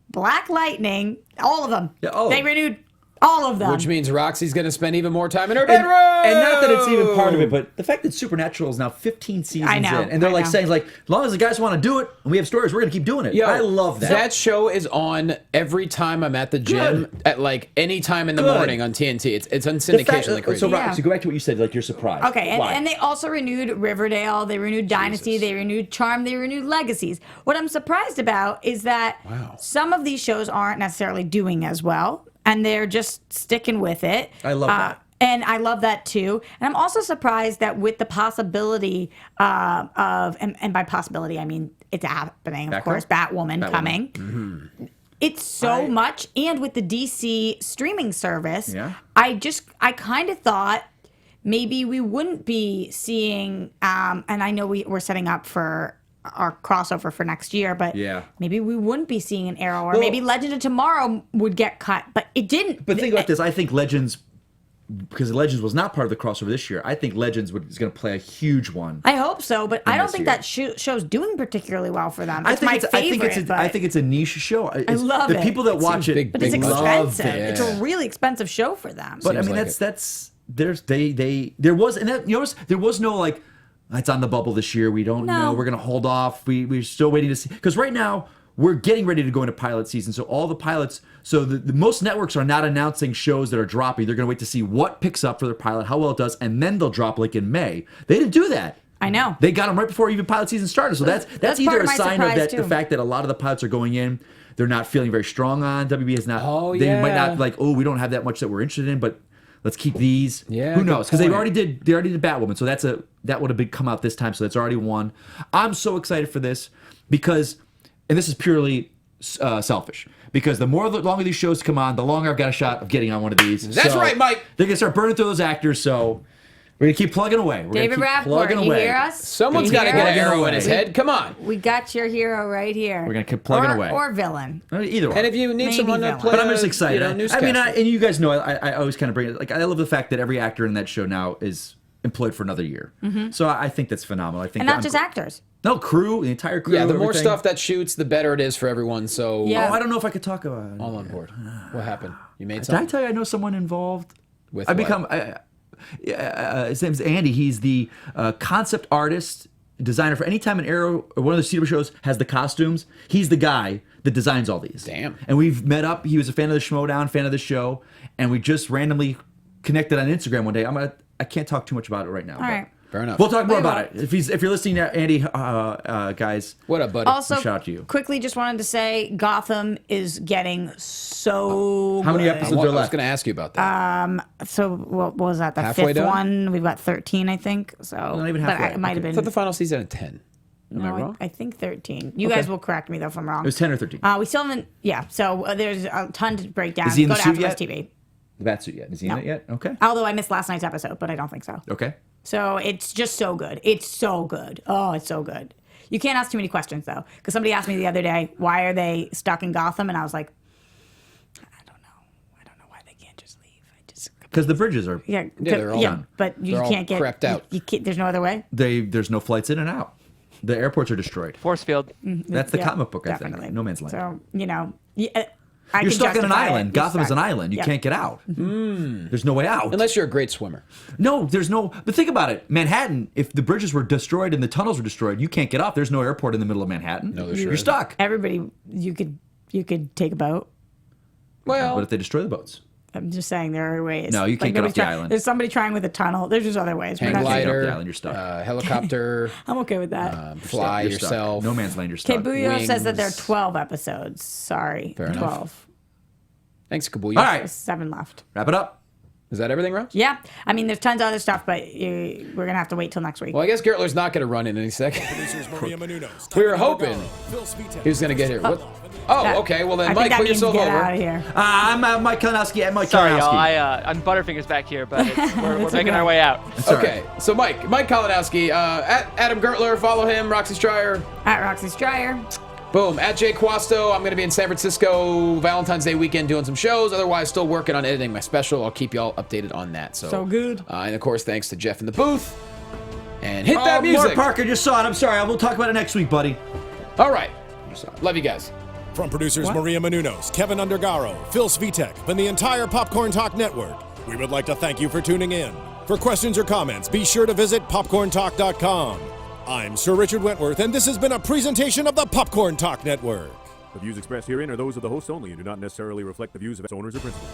Black Lightning, all of them. Yeah, oh. They renewed all of them. Which means Roxy's going to spend even more time in her bedroom. And not that it's even part of it, but the fact that Supernatural is now 15 seasons I know, in, and they're I like know. saying, like, as long as the guys want to do it, and we have stories, we're going to keep doing it. Yo, I love that. That show is on every time I'm at the gym Good. at like any time in the Good. morning on TNT. It's on The fact- syndication like crazy. So, Yeah. Roxy, go back to what you said, like, you're surprised. Okay, Why? and they also renewed Riverdale, they renewed Dynasty, they renewed Charm, they renewed Legacies. What I'm surprised about is that some of these shows aren't necessarily doing as well, and they're just sticking with it. I love that. And I love that too. And I'm also surprised that with the possibility of, and by possibility, I mean it's happening, of course, Batwoman coming. Mm-hmm. It's so much. And with the DC streaming service, Yeah. I kind of thought maybe we wouldn't be seeing, and I know we're setting up for our crossover for next year, but Yeah. maybe we wouldn't be seeing an Arrow, or Well- maybe Legend of Tomorrow would get cut, but it didn't. But think about this. I think Legends, because Legends was not part of the crossover this year, I think Legends is going to play a huge one. I hope so, but I don't this think year. that show's doing particularly well for them. It's my favorite. I think it's a niche show. I love the it. people that It watch seems it, big, but it's big love expensive. it. It's a really expensive show for them. But I Seems mean, like that's there was, and that, you notice there was no like, it's on the bubble this year. We don't know. We're gonna hold off. We're still waiting to see, because right now we're getting ready to go into pilot season. So all the pilots, so the most networks are not announcing shows that are dropping. They're gonna wait to see what picks up for their pilot, how well it does, and then they'll drop like in May. They didn't do that. I know. They got them right before even pilot season started. So that's part either of a my sign of surprise, that too. the fact that a lot of the pilots are going in, they're not feeling very strong on. WB is not. Oh, they might yeah. not like. Oh, we don't have that much that we're interested in, but let's keep these. Yeah, Who good knows? Because they point. already did Batwoman, so that would have been come out this time. So that's already one. I'm so excited for this because, and this is purely selfish. Because the longer these shows come on, the longer I've got a shot of getting on one of these. That's right, Mike. They're gonna start burning through those actors. So we're gonna keep plugging away. We're David gonna keep Rappaport, plugging you away. hear us? Someone's You got to hear get an us? arrow in his head. Come on. We got your hero right here. We're gonna keep plugging Or- away. Or villain. Either one. And if you need Maybe someone to villain. play, But I'm just excited. I mean, newscaster. and you guys know, I always kind of bring it. Like, I love the fact that every actor in that show now is employed for another year. So I think that's phenomenal. I think And not I'm- just actors. No, crew, the entire crew. yeah, the more everything. stuff that shoots, the better it is for everyone. So Yeah. Oh, I don't know if I could talk about it. all on board. What happened? You made Did I something? tell you I know someone involved? With I what? become. His name's Andy. He's the concept artist, designer for any time an Arrow or one of the CW shows has the costumes. He's the guy that designs all these. Damn. And we've met up. He was a fan of the Schmodown, fan of the show, and we just randomly connected on Instagram one day. I can't talk too much about it right now. All right. Fair enough. We'll talk more We about will. it. If you're listening, Andy, guys. What up, buddy? Also, shout out to you. quickly, just wanted to say Gotham is getting so How many good. episodes I are was left? going to ask you about that. So what was that? The Halfway fifth done? one. We've got 13, I think. So Not even but halfway. it might have I been. thought the final season had 10. Am I no, wrong? I think 13. You guys will correct me though if I'm wrong. It was 10 or 13. We still haven't. Yeah. So there's a ton to break down. Is he in Go the to suit AfterBuzz yet? TV. The Batsuit yet? Is he in it yet? Okay. Although I missed last night's episode, but I don't think so. Okay. So it's just so good. It's so good. Oh, it's so good. You can't ask too many questions, though, because somebody asked me the other day, why are they stuck in Gotham? And I was like, I don't know. I don't know why they can't just leave. Because the bridges are. Yeah, they're all done. but you They're all can't get crapped out. You can't, there's no other way. There's no flights in and out. The airports are destroyed. Force field. That's the Yeah, comic book, I definitely. think. No Man's Land. So I You're can stuck on an justify it. island. You're Gotham is stuck. an island. You Yeah. can't get out. There's no way out. Unless you're a great swimmer. No, there's no. But think about it. Manhattan, if the bridges were destroyed and the tunnels were destroyed, you can't get off. There's no airport in the middle of Manhattan. No, there sure You're isn't. stuck. Everybody, you could take a boat. Well, But if they destroy the boats, I'm just saying there are ways. No, you can't get nobody's off the trying- island. There's somebody trying with a tunnel. There's just other ways. We're hang not- glide. glider, the island, you're stuck. Helicopter, I'm okay with that. fly You're stuck. yourself. No Man's Land, you're Okay, stuck. Booyah says that there are wings. 12 episodes. Sorry. Fair enough. 12. Thanks, Kabuya. All right, There's 7 left. wrap it up. Is that everything, Ross? Yeah. I mean, there's tons of other stuff, but we're going to have to wait till next week. Well, I guess Gertler's not going to run in any second. Producers Maria Menounos, We were Tyler hoping Navarro, Phil Svitek, he was going to get here. What? Oh, That- okay. Well, I then, think Mike, that put means yourself get over. out of here. I'm Mike Kalinowski. I'm Mike Sorry, y'all. Kalinowski. I'm Butterfingers back here, but we're It's making okay. our way out. all Okay, so Mike Kalinowski, at Adam Gertler, follow him. Roxy Striar, At Roxy Striar. boom. At Jay Quasto, I'm going to be in San Francisco Valentine's Day weekend doing some shows. Otherwise, still working on editing my special. I'll keep y'all updated on that. So good. And of course, thanks to Jeff in the booth. And hit that Oh, music. Mark Parker just saw it. I'm sorry. We'll talk about it next week, buddy. All right. Love you guys. From producers Maria Menounos, Kevin Undergaro, Phil Svitek, and the entire Popcorn Talk Network, we would like to thank you for tuning in. For questions or comments, be sure to visit popcorntalk.com. I'm Sir Richard Wentworth, and this has been a presentation of the Popcorn Talk Network. The views expressed herein are those of the hosts only and do not necessarily reflect the views of its owners or principals.